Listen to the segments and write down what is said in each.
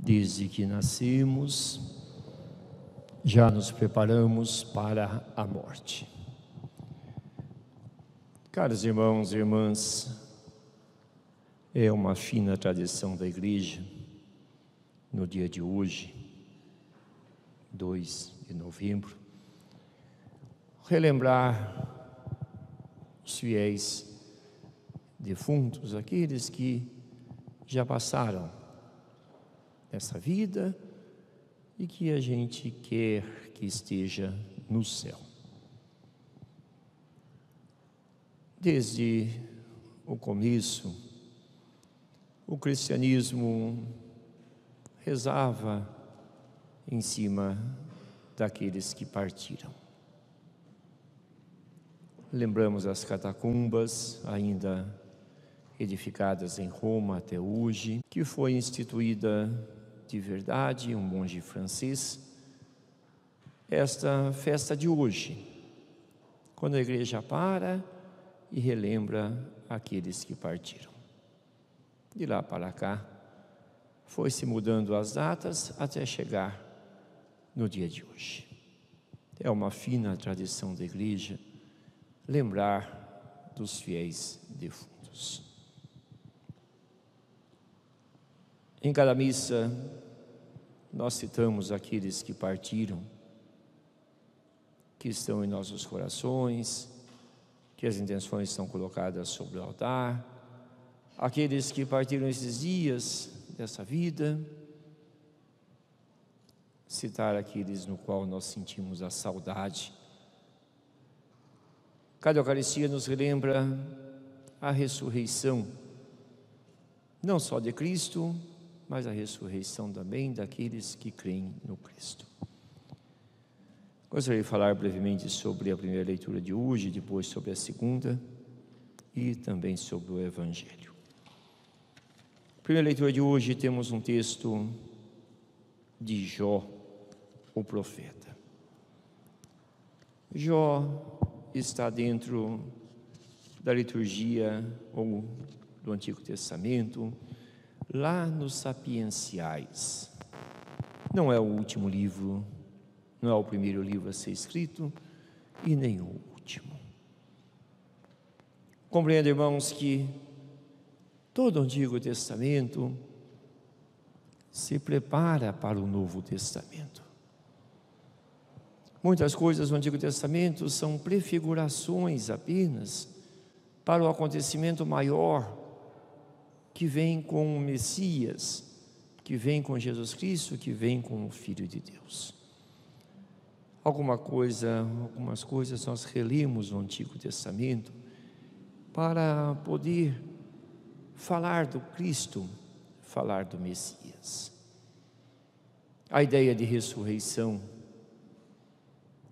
Desde que nascemos, já nos preparamos para a morte. Caros irmãos e irmãs, é uma fina tradição da Igreja, no dia de hoje, 2 de novembro, relembrar os fiéis defuntos, aqueles que já passaram nessa vida e que a gente quer que esteja no céu. Desde o começo, o cristianismo rezava em cima daqueles que partiram. Lembramos as catacumbas, ainda edificadas em Roma até hoje, que foi instituída de verdade, um monge francês, esta festa de hoje, quando a Igreja para e relembra aqueles que partiram. De lá para cá, foi se mudando as datas até chegar no dia de hoje. É uma fina tradição da Igreja lembrar dos fiéis defuntos. Em cada missa, nós citamos aqueles que partiram, que estão em nossos corações, que as intenções estão colocadas sobre o altar, aqueles que partiram esses dias dessa vida, citar aqueles no qual nós sentimos a saudade. Cada Eucaristia nos relembra a ressurreição, não só de Cristo, mas a ressurreição também daqueles que creem no Cristo. Gostaria de falar brevemente sobre a primeira leitura de hoje, depois sobre a segunda e também sobre o Evangelho. Primeira leitura de hoje, temos um texto de Jó, o profeta. Jó está dentro da liturgia ou do Antigo Testamento, lá nos Sapienciais. Não é o último livro, não é o primeiro livro a ser escrito e nem o último. Compreendo, irmãos, que todo o Antigo Testamento se prepara para o Novo Testamento. Muitas coisas do Antigo Testamento são prefigurações apenas para o acontecimento maior que vem com o Messias, que vem com Jesus Cristo, que vem com o Filho de Deus. Algumas coisas nós relemos no Antigo Testamento para poder falar do Cristo, falar do Messias. A ideia de ressurreição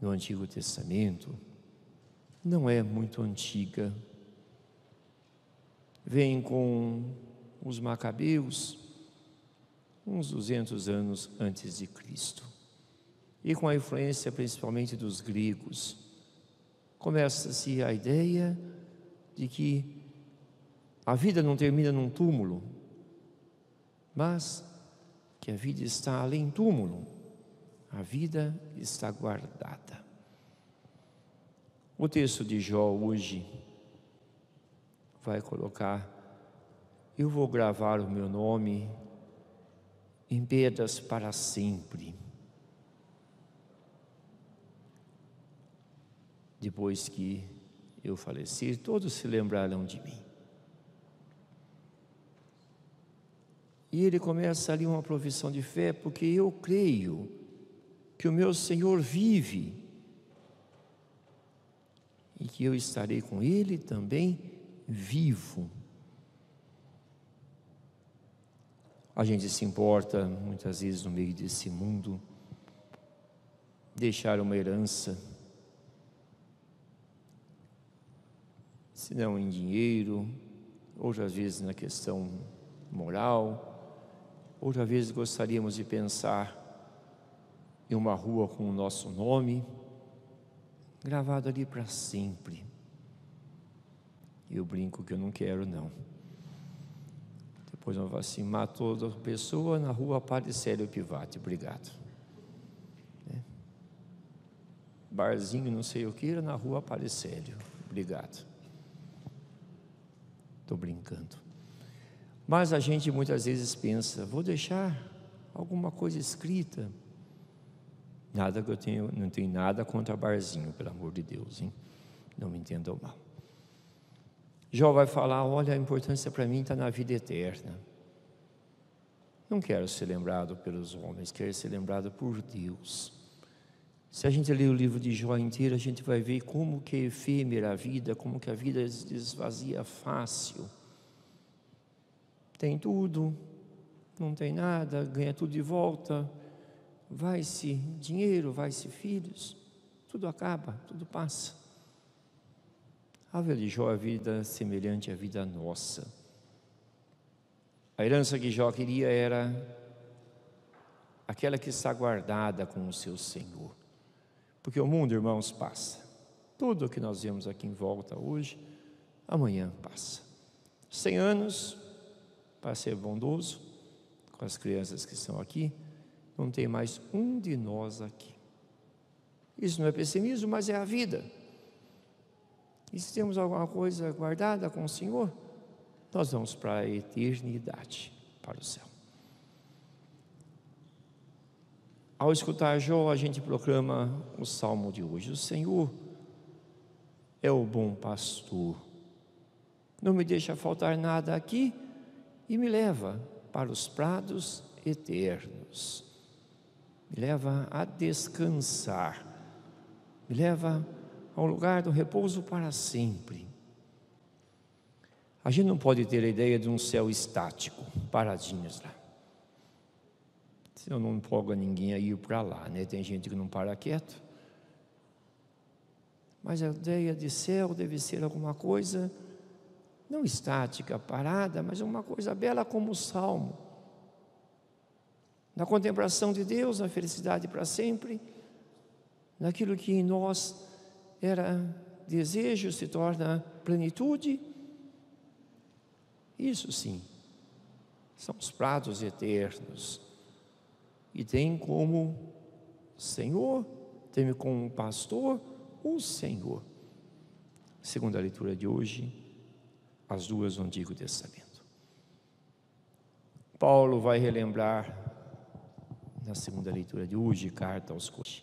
no Antigo Testamento não é muito antiga. Vem com os Macabeus, uns 200 anos antes de Cristo. E com a influência principalmente dos gregos, começa-se a ideia de que a vida não termina num túmulo, mas que a vida está além do túmulo, a vida está guardada. O texto de Jó hoje vai colocar: eu vou gravar o meu nome em pedras para sempre. Depois que eu falecer, todos se lembrarão de mim. E ele começa ali uma profissão de fé, porque eu creio que o meu Senhor vive e que eu estarei com Ele também vivo. A gente se importa muitas vezes no meio desse mundo deixar uma herança, se não em dinheiro, outras vezes na questão moral, outras vezes gostaríamos de pensar em uma rua com o nosso nome gravado ali para sempre. Eu brinco que eu não quero, não. Pois não, assim, matou outra pessoa na rua Aparecélio Pivati, obrigado. Barzinho não sei o que, era na rua Aparecélio, obrigado. Estou brincando. Mas a gente muitas vezes pensa, vou deixar alguma coisa escrita. Nada que eu tenho, não tenho nada contra barzinho, pelo amor de Deus, hein? Não me entendam mal. Jó vai falar, olha, a importância para mim está na vida eterna. Não quero ser lembrado pelos homens, quero ser lembrado por Deus. Se a gente ler o livro de Jó inteiro, a gente vai ver como que é efêmera a vida, como que a vida se esvazia fácil. Tem tudo, não tem nada, ganha tudo de volta, vai-se dinheiro, vai-se filhos, tudo acaba, tudo passa. A vida de Jó é a vida semelhante à vida nossa. A herança que Jó queria era aquela que está guardada com o seu Senhor. Porque o mundo, irmãos, passa. Tudo o que nós vemos aqui em volta hoje, amanhã passa. 100 anos, para ser bondoso, com as crianças que estão aqui, não tem mais um de nós aqui. Isso não é pessimismo, mas é a vida. E se temos alguma coisa guardada com o Senhor, nós vamos para a eternidade, para o céu. Ao escutar Jó, a gente proclama o salmo de hoje. O Senhor é o bom pastor. Não me deixa faltar nada aqui e me leva para os prados eternos. Me leva a descansar. Me leva ao lugar do repouso para sempre. A gente não pode ter a ideia de um céu estático, paradinhos lá. Eu não empolgo ninguém a ir para lá, né? Tem gente que não para quieto. Mas a ideia de céu deve ser alguma coisa, não estática, parada, mas uma coisa bela como o Salmo. Na contemplação de Deus, na felicidade para sempre, naquilo que em nós era desejo se torna plenitude. Isso sim, são os prados eternos. E tem como Senhor, tem como pastor o Senhor. Segundo a leitura de hoje, as duas do Antigo Testamento. Paulo vai relembrar, na segunda leitura de hoje, carta aos Coríntios.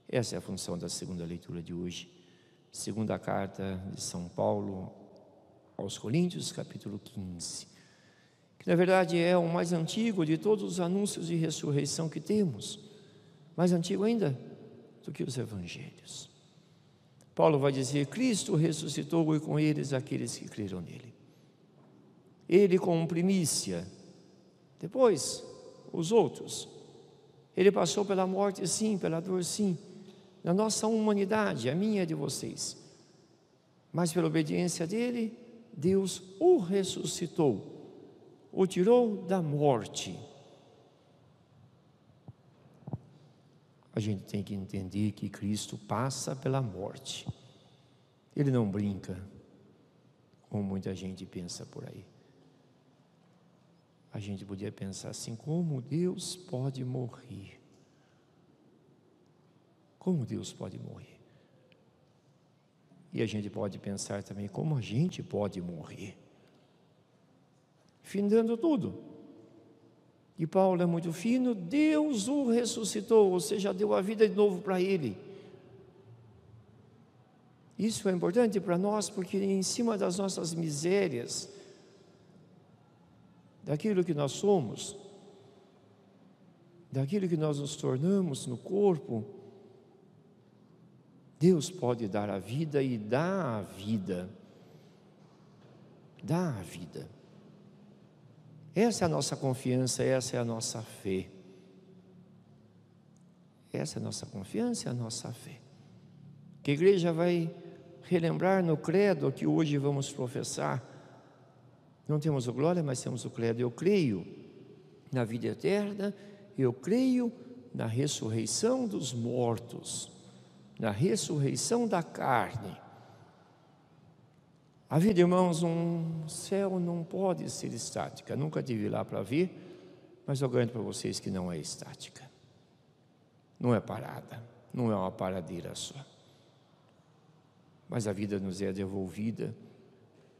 Essa é a função da segunda leitura de hoje. Segunda carta de São Paulo aos Coríntios, capítulo 15. Que na verdade é o mais antigo de todos os anúncios de ressurreição que temos, mais antigo ainda do que os evangelhos. Paulo vai dizer, Cristo ressuscitou e com eles aqueles que creram nele. Ele como primícia, depois os outros. Ele passou pela morte sim, pela dor sim, na nossa humanidade, a minha e a de vocês. Mas pela obediência dele, Deus o ressuscitou, o tirou da morte. A gente tem que entender que Cristo passa pela morte. Ele não brinca, como muita gente pensa por aí. A gente podia pensar assim, como Deus pode morrer? Como Deus pode morrer? E a gente pode pensar também, como a gente pode morrer? Findando tudo. E Paulo é muito fino, Deus o ressuscitou, ou seja, deu a vida de novo para ele. Isso é importante para nós, porque em cima das nossas misérias, daquilo que nós somos, daquilo que nós nos tornamos no corpo, Deus pode dar a vida e dá a vida. Dá a vida. Essa é a nossa confiança, essa é a nossa fé. Essa é a nossa confiança e a nossa fé. Que a igreja vai relembrar no credo que hoje vamos professar. Não temos o glória, mas temos o credo. Eu creio na vida eterna, eu creio na ressurreição dos mortos, na ressurreição da carne. A vida, irmãos, um céu não pode ser estática. Nunca tive lá para ver, mas eu garanto para vocês que não é estática. Não é parada, não é uma paradeira só. Mas a vida nos é devolvida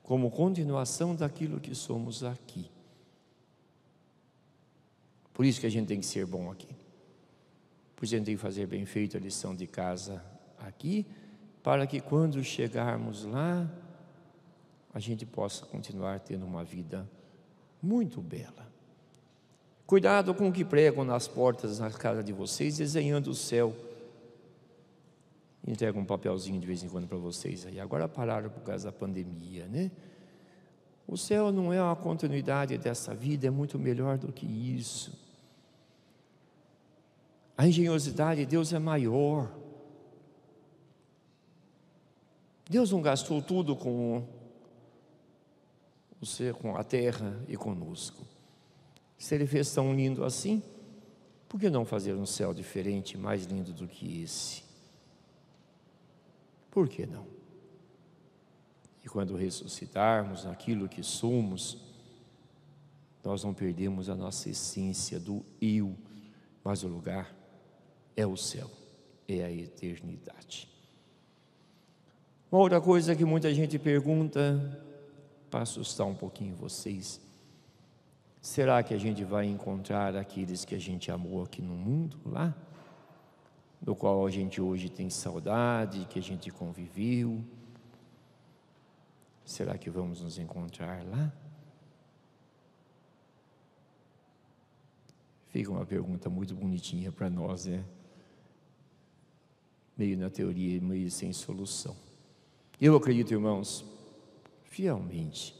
como continuação daquilo que somos aqui. Por isso que a gente tem que ser bom aqui. Por isso a gente tem que fazer bem feito a lição de casa aqui, para que quando chegarmos lá, a gente possa continuar tendo uma vida muito bela. Cuidado com o que pregam nas portas na casa de vocês, desenhando o céu. Entrega um papelzinho de vez em quando para vocês aí. Agora pararam por causa da pandemia, né? O céu não é uma continuidade dessa vida, é muito melhor do que isso. A engenhosidade de Deus é maior. Deus não gastou tudo com a terra e conosco. Se Ele fez tão lindo assim, por que não fazer um céu diferente, mais lindo do que esse? Por que não? E quando ressuscitarmos aquilo que somos, nós não perdemos a nossa essência do eu, mas o lugar é o céu, é a eternidade. Uma outra coisa que muita gente pergunta, para assustar um pouquinho vocês: será que a gente vai encontrar aqueles que a gente amou aqui no mundo, lá? Do qual a gente hoje tem saudade, que a gente conviveu? Será que vamos nos encontrar lá? Fica uma pergunta muito bonitinha para nós, né? Meio na teoria, meio sem solução. Eu acredito, irmãos, fielmente,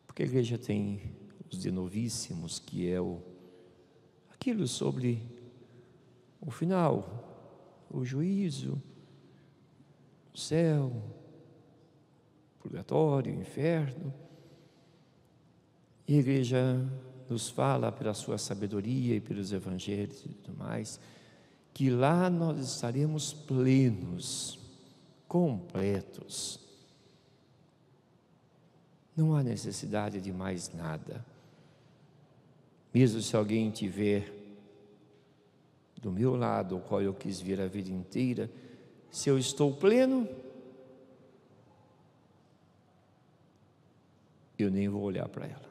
porque a igreja tem os de novíssimos, que é aquilo sobre o final, o juízo, o céu, o purgatório, o inferno. E a igreja nos fala pela sua sabedoria e pelos evangelhos e tudo mais, que lá nós estaremos plenos, completos. Não há necessidade de mais nada. Mesmo se alguém tiver do meu lado, o qual eu quis vir a vida inteira, se eu estou pleno, eu nem vou olhar para ela.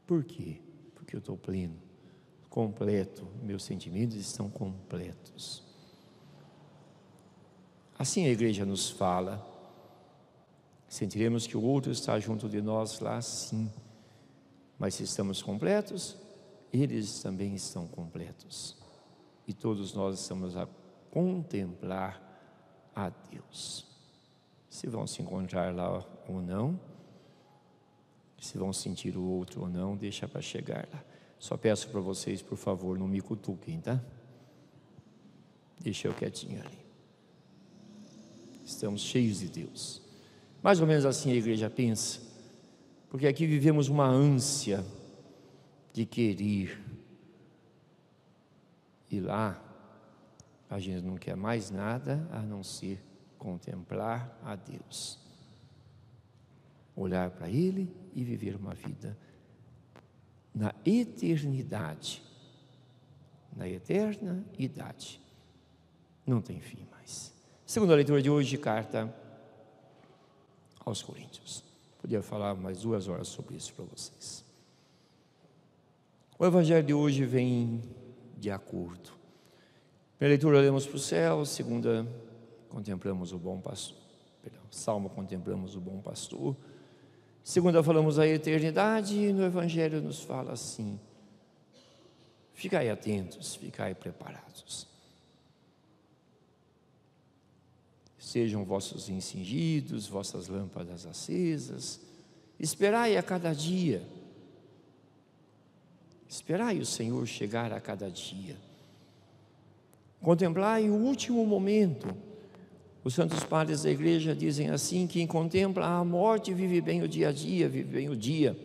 Por quê? Porque eu estou pleno, completo, meus sentimentos estão completos. Assim a igreja nos fala. Sentiremos que o outro está junto de nós lá, sim. Mas se estamos completos, eles também estão completos. E todos nós estamos a contemplar a Deus. Se vão se encontrar lá ou não, se vão sentir o outro ou não, deixa para chegar lá. Só peço para vocês, por favor, não me cutuquem, tá? Deixa eu quietinho ali. Estamos cheios de Deus. Mais ou menos assim a igreja pensa, porque aqui vivemos uma ânsia de querer, e lá a gente não quer mais nada a não ser contemplar a Deus, olhar para Ele e viver uma vida na eternidade, na eterna idade, não tem fim mais. Segunda leitura de hoje, carta aos Coríntios. Podia falar mais 2 horas sobre isso para vocês. O evangelho de hoje vem de acordo. Primeira leitura, olhamos para o céu. Segunda, contemplamos o bom pastor. Salmo, contemplamos o bom pastor. Segunda, falamos da eternidade. E no evangelho nos fala assim: ficai atentos, ficai preparados. Sejam vossos cingidos, vossas lâmpadas acesas. Esperai a cada dia. Esperai o Senhor chegar a cada dia. Contemplai o último momento. Os santos padres da igreja dizem assim: quem contempla a morte vive bem o dia a dia, vive bem o dia.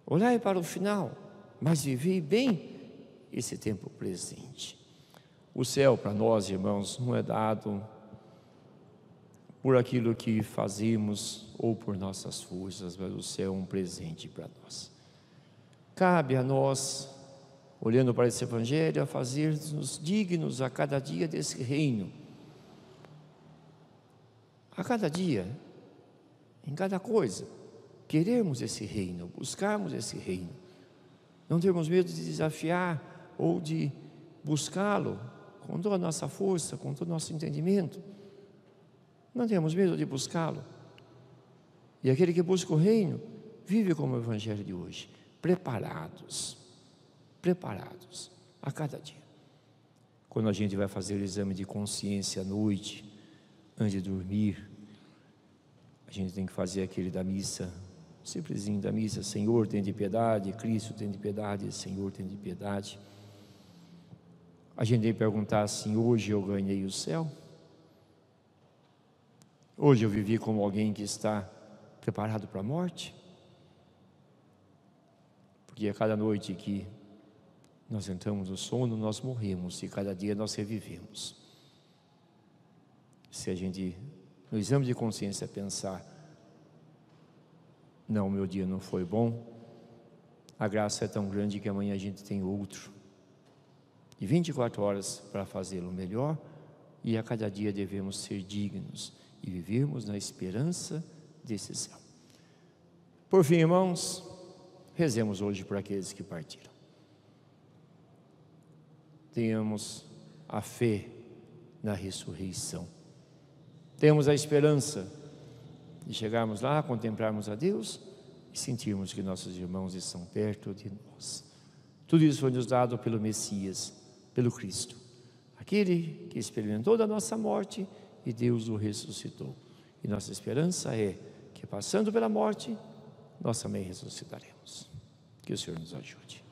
Olhai para o final, mas vivei bem esse tempo presente. O céu para nós, irmãos, não é dado por aquilo que fazemos ou por nossas forças, mas o céu é um presente para nós. Cabe a nós, olhando para esse Evangelho, a fazer-nos dignos a cada dia desse reino. A cada dia, em cada coisa, queremos esse reino, buscarmos esse reino. Não termos medo de desafiar ou de buscá-lo com toda a nossa força, com todo o nosso entendimento. Não temos medo de buscá-lo. E aquele que busca o reino, vive como o Evangelho de hoje, preparados a cada dia. Quando a gente vai fazer o exame de consciência à noite, antes de dormir, a gente tem que fazer aquele da missa, simplesinho da missa: Senhor, tem de piedade, Cristo tem de piedade, Senhor, tem de piedade. A gente tem que perguntar assim: hoje eu ganhei o céu? Hoje eu vivi como alguém que está preparado para a morte? Porque a cada noite que nós entramos no sono, nós morremos, e cada dia nós revivemos. Se a gente, no exame de consciência, pensar: não, meu dia não foi bom, a graça é tão grande que amanhã a gente tem outro, e 24 horas para fazê-lo melhor, e a cada dia devemos ser dignos e vivermos na esperança desse céu. Por fim, irmãos, rezemos hoje por aqueles que partiram. Tenhamos a fé na ressurreição. Temos a esperança de chegarmos lá, contemplarmos a Deus e sentirmos que nossos irmãos estão perto de nós. Tudo isso foi nos dado pelo Messias, pelo Cristo, aquele que experimentou da nossa morte e Deus o ressuscitou. E nossa esperança é que, passando pela morte, nós também ressuscitaremos. Que o Senhor nos ajude.